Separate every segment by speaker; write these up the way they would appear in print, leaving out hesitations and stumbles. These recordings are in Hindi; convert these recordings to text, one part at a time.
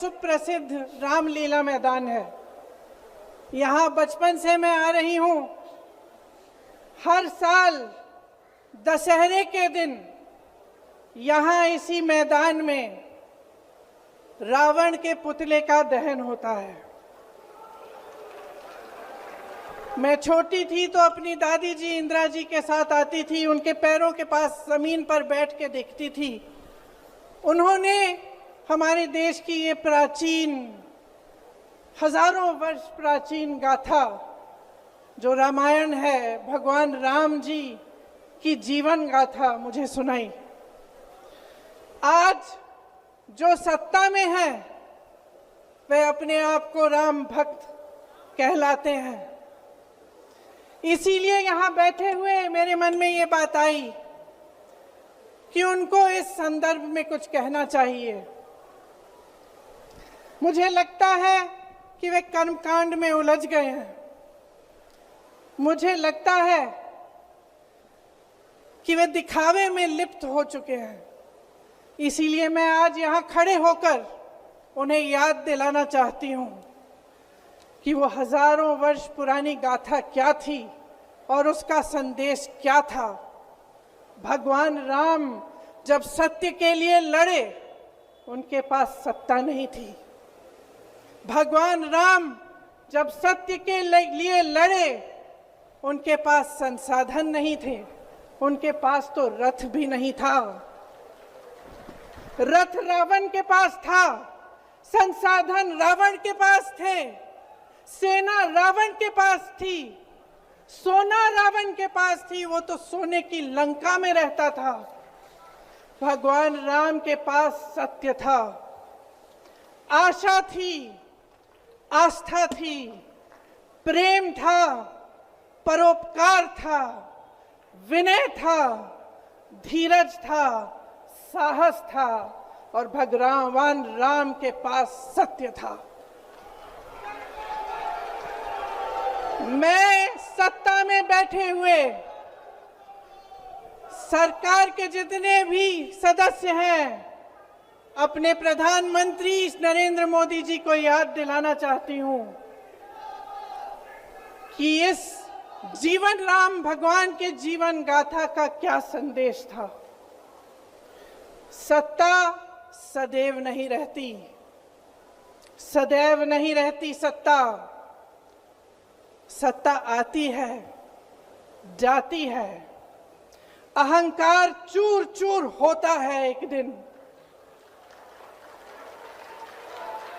Speaker 1: सुप्रसिद्ध रामलीला मैदान है। यहाँ बचपन से मैं आ रही हूँ। हर साल दशहरे के दिन यहाँ इसी मैदान में रावण के पुतले का दहन होता है। मैं छोटी थी तो अपनी दादी जी इंदिरा जी के साथ आती थी, उनके पैरों के पास जमीन पर बैठ के देखती थी। उन्होंने हमारे देश की ये प्राचीन, हजारों वर्ष प्राचीन गाथा जो रामायण है, भगवान राम जी की जीवन गाथा मुझे सुनाई। आज जो सत्ता में है वे अपने आप को राम भक्त कहलाते हैं। इसीलिए यहाँ बैठे हुए मेरे मन में ये बात आई कि उनको इस संदर्भ में कुछ कहना चाहिए। मुझे लगता है कि वे कर्मकांड में उलझ गए हैं। मुझे लगता है कि वे दिखावे में लिप्त हो चुके हैं। इसीलिए मैं आज यहाँ खड़े होकर उन्हें याद दिलाना चाहती हूँ कि वो हजारों वर्ष पुरानी गाथा क्या थी और उसका संदेश क्या था। भगवान राम जब सत्य के लिए लड़े, उनके पास सत्ता नहीं थी। भगवान राम जब सत्य के लिए लड़े, उनके पास संसाधन नहीं थे। उनके पास तो रथ भी नहीं था। रथ रावण के पास था, संसाधन रावण के पास थे, सेना रावण के पास थी, सोना रावण के पास थी। वो तो सोने की लंका में रहता था। भगवान राम के पास सत्य था, आशा थी, आस्था थी, प्रेम था, परोपकार था, विनय था, धीरज था, साहस था और भगवान राम के पास सत्य था। मैं सत्ता में बैठे हुए सरकार के जितने भी सदस्य हैं, अपने प्रधानमंत्री नरेंद्र मोदी जी को याद दिलाना चाहती हूं कि इस जीवन राम भगवान के जीवन गाथा का क्या संदेश था। सत्ता सदैव नहीं रहती, सदैव नहीं रहती सत्ता। सत्ता आती है, जाती है, अहंकार चूर चूर होता है एक दिन।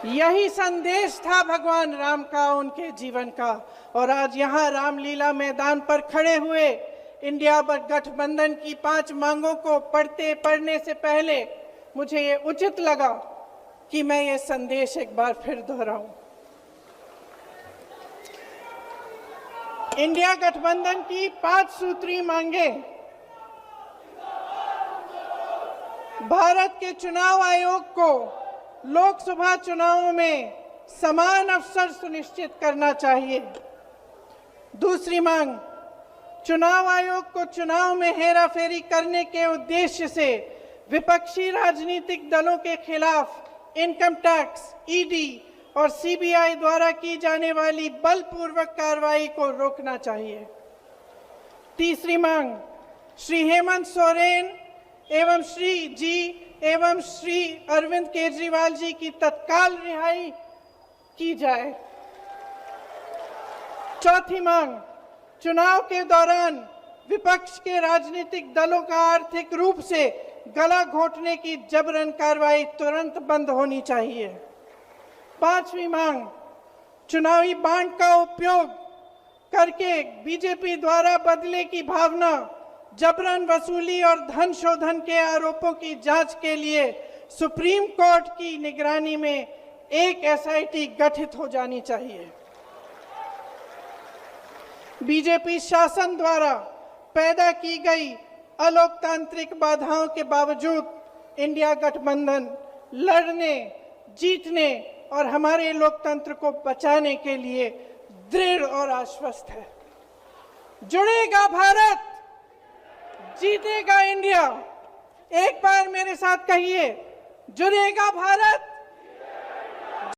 Speaker 1: यही संदेश था भगवान राम का, उनके जीवन का। और आज यहाँ रामलीला मैदान पर खड़े हुए इंडिया गठबंधन की 5 मांगों को पढ़ने से पहले मुझे ये उचित लगा कि मैं ये संदेश एक बार फिर दोहराऊं। इंडिया गठबंधन की 5 सूत्री मांगे भारत के चुनाव आयोग को लोकसभा चुनावों में समान अवसर सुनिश्चित करना चाहिए। दूसरी मांग, चुनाव आयोग को चुनाव में हेराफेरी करने के उद्देश्य से विपक्षी राजनीतिक दलों के खिलाफ इनकम टैक्स, ईडी और सीबीआई द्वारा की जाने वाली बलपूर्वक कार्रवाई को रोकना चाहिए। तीसरी मांग, श्री हेमंत सोरेन एवं श्री अरविंद केजरीवाल जी की तत्काल रिहाई की जाए। चौथी मांग, चुनाव के दौरान विपक्ष के राजनीतिक दलों का आर्थिक रूप से गला घोंटने की जबरन कार्रवाई तुरंत बंद होनी चाहिए। पांचवी मांग, चुनावी बांड का उपयोग करके बीजेपी द्वारा बदले की भावना, जबरन वसूली और धन शोधन के आरोपों की जांच के लिए सुप्रीम कोर्ट की निगरानी में एक एसआईटी गठित हो जानी चाहिए। बीजेपी शासन द्वारा पैदा की गई अलोकतांत्रिक बाधाओं के बावजूद इंडिया गठबंधन लड़ने, जीतने और हमारे लोकतंत्र को बचाने के लिए दृढ़ और आश्वस्त है। जुड़ेगा भारत, जीतेगा इंडिया। एक बार मेरे साथ कहिए, जुड़ेगा भारत,